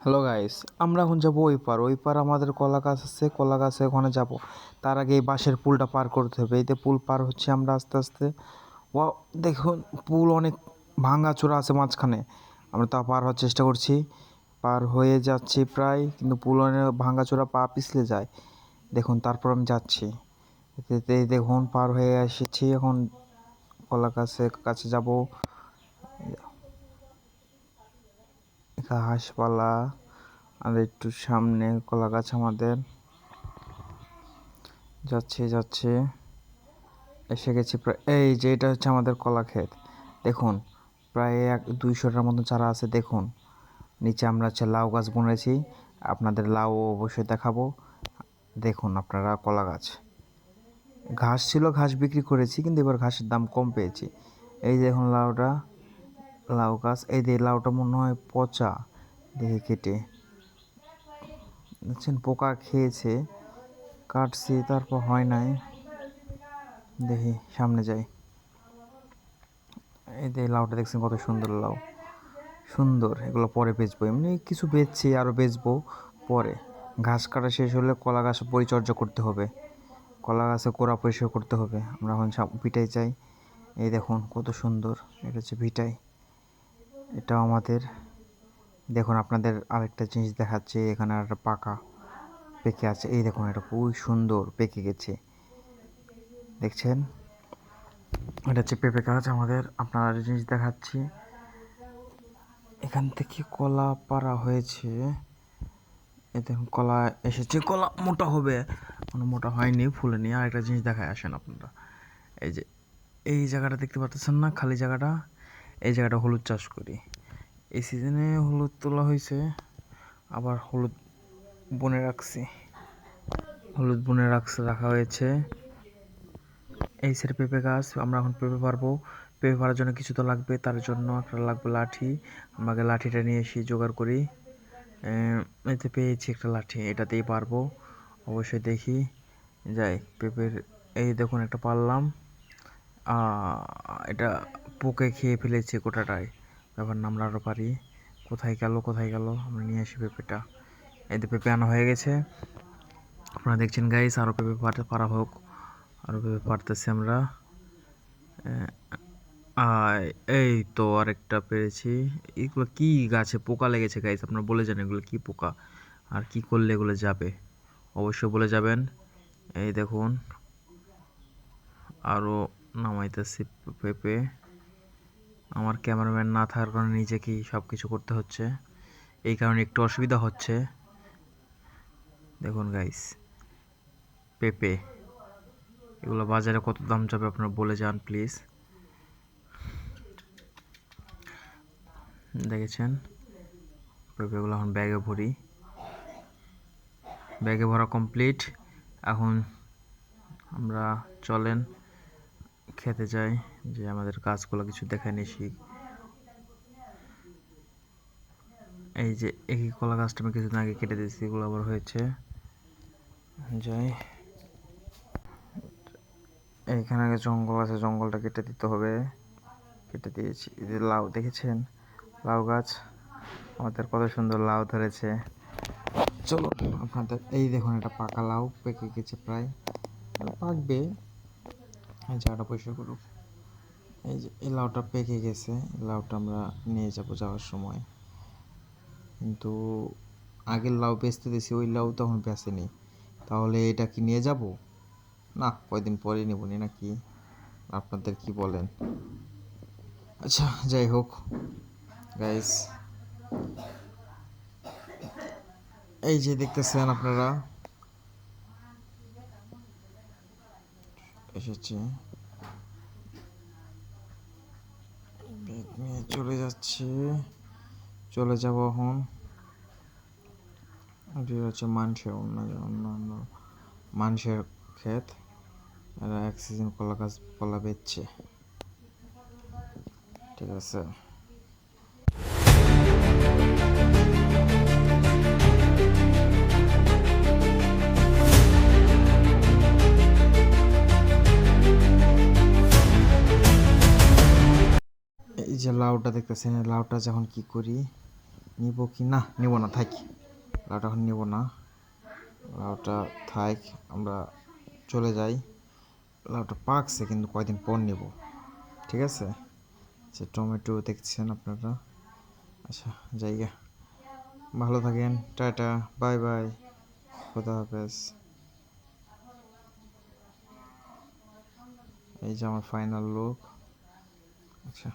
Hello guys, আমরা এখন যাবো ওই পার আমাদের কলা গাছ আছে, কলা গাছে ওখানে যাব। তার আগে এই বাঁশের পুলটা পার করতে হবে। এই যে পুল পার হচ্ছে আমরা আস্তে আস্তে। ও দেখুন, পুল অনেক ভাঙাচোরা আছে মাঝখানে। আমরা তা পার হওয়ার চেষ্টা করছি, পার হয়ে যাচ্ছি প্রায়, কিন্তু পুল অনেক ভাঙাচোরা, পা পিছলে যায়। দেখুন, তারপর আমি যাচ্ছি। এই দেখুন, পার হয়ে এসেছি। এখন কলা গাছের কাছে যাব। ঘাসপালা আর একটু সামনে কলা গাছ আমাদের। যাচ্ছে যাচ্ছে, এসে গেছি প্রায়। এই যে এটা হচ্ছে আমাদের কলা ক্ষেত। দেখুন, প্রায় 200টার মতো চারা আছে। দেখুন, নিচে আমরা হচ্ছে লাউ গাছ বুনেছি। আপনাদের লাউ অবশ্যই দেখাবো। দেখুন আপনারা, কলা গাছ। ঘাস ছিল, ঘাস বিক্রি করেছি, কিন্তু এবার ঘাসের দাম কম পেয়েছি। এই দেখুন লাউটা, লাউ গাছ। এই যে লাউটা মনে হয় পচা, দেখে কেটে দেখছেন, পোকা খেয়েছে। কাটছি, তারপর হয় নাই। দেখি সামনে যাই। এই যে লাউটা দেখছেন, কত সুন্দর লাউ, সুন্দর। এগুলো পরে বেচবো, এমনি কিছু বেচছি, আরও বেচবো পরে। ঘাস কাটা শেষ হলে কলা গাছ পরিচর্যা করতে হবে, কলা গাছে কোড়া পরিষ্কার করতে হবে। আমরা এখন ভিটায় যাই। এই দেখুন কত সুন্দর, এটা হচ্ছে ভিটাই। এটা আমাদের। দেখুন আপনাদের আরেকটা জিনিস দেখাচ্ছে, এখানে একটা পাকা পেকে আছে। এই দেখুন, এটা খুবই সুন্দর পেকে গেছে, দেখছেন। এটা হচ্ছে পেঁপে গাছ আমাদের। আপনার আরেকটা জিনিস দেখাচ্ছি, এখান থেকে কলা পাড়া হয়েছে। এই দেখুন, কলা এসেছে, কলা মোটা হবে, মানে মোটা হয়নি, ফুলেনি। আর একটা জিনিস দেখায়, আসেন আপনারা। এই যে এই জায়গাটা দেখতে পাচ্ছেন না, খালি জায়গাটা, এই জায়গাটা হলুদ চাষ করি। এই সিজনে হলুদ তোলা হয়েছে, আবার হলুদ বনে রাখছি, হলুদ বনে রাখা হয়েছে। এই সেটা পেঁপে গাছ। আমরা এখন পেঁপে পারবো। পেঁপে পারার জন্য কিছু তো লাগবে, তার জন্য একটা লাগবে লাঠি। আমাকে লাঠিটা নিয়ে এসে জোগাড় করি। এতে পেয়েছি একটা লাঠি, এটাতেই পারবো অবশ্যই। দেখি যাই পেঁপের। এই দেখুন, একটা পারলাম। এটা পোকে খেয়ে ফেলেছে গোটাটাই, ব্যাপার না। আমরা আরও পারি। কোথায় গেল, কোথায় গেল? আমরা নিয়ে আসি পেঁপেটা। এতে পেঁপে আনা হয়ে গেছে, আপনারা দেখছেন গাইস। আরও পেঁপে পারা হোক, আরও পেঁপে পারতেছি আমরা। এই তো আরেকটা পেরেছি। এগুলো কি গাছে পোকা লেগেছে গাইস, আপনারা বলে যান এগুলো কি পোকা, আর কি করলে এগুলো যাবে, অবশ্যই বলে যাবেন। এই দেখুন, আরও নামাইতেছি পেঁপে। আমার ক্যামেরাম্যান না থাকার কারণে নিজেকেই সব কিছু করতে হচ্ছে, এই কারণে একটু অসুবিধা হচ্ছে। দেখুন গাইস, পেঁপে এগুলো বাজারে কত দাম যাবে আপনারা বলে যান প্লিজ। দেখেছেন, পেঁপেগুলো এখন ব্যাগে ভরি। ব্যাগে ভরা কমপ্লিট। এখন আমরা চলেন খেতে যাই, যে আমাদের গাছগুলো কিছু দেখায় নিছি। এই যে এই কলা গাছটা আমি কিছুদিন আগে কেটে দিয়েছি, এগুলো আবার হয়েছে। যাই, এইখানে আগে জঙ্গল আছে, জঙ্গলটা কেটে দিতে হবে। কেটে দিয়েছি। এই যে লাউ দেখেছেন, লাউ গাছ আমাদের কত সুন্দর লাউ ধরেছে। চলুন আপনাদের, এই দেখুন, এটা পাকা লাউ, পেকে গেছে প্রায়, পাকবে। এই জায়গাটা পরিষ্কার করুক। এই যে এই লাউটা পেকে গেছে, এই লাউটা আমরা নিয়ে যাওয়ার সময়। কিন্তু আগের লাউ বেচতে দিয়েছি, ওই লাউ তখন বেচেনি, তাহলে এটা কি নিয়ে যাব? না, কয়দিন পরে নেব নি নাকি, আপনাদের কি বলেন? আচ্ছা, যাই হোক গাইস, এই যে দেখতেছেন আপনারা, এসেছে, নিয়ে চলে যাচ্ছে, চলে যাব এখন। এটি হচ্ছে মানুষের অন্যান্য মানুষের ক্ষেত, এরা এক সিজন কলা গাছ, কলা বেচছে, ঠিক আছে। এই যে লাউটা দেখতেছেন, লাউটা যখন কি করি, নিব কি না, নিব না, থাক, লাউটা এখন নিব না, লাউটা থাক, আমরা চলে যাই। লাউটা পাকছে কিন্তু কয়দিন পর নিব, ঠিক আছে। আচ্ছা, টমেটো দেখছেন আপনারা। আচ্ছা, জায়গা, ভালো থাকেন, টাটা, বাই বাই, খোদা হাফেজ। এই যে আমার ফাইনাল লুক। আচ্ছা।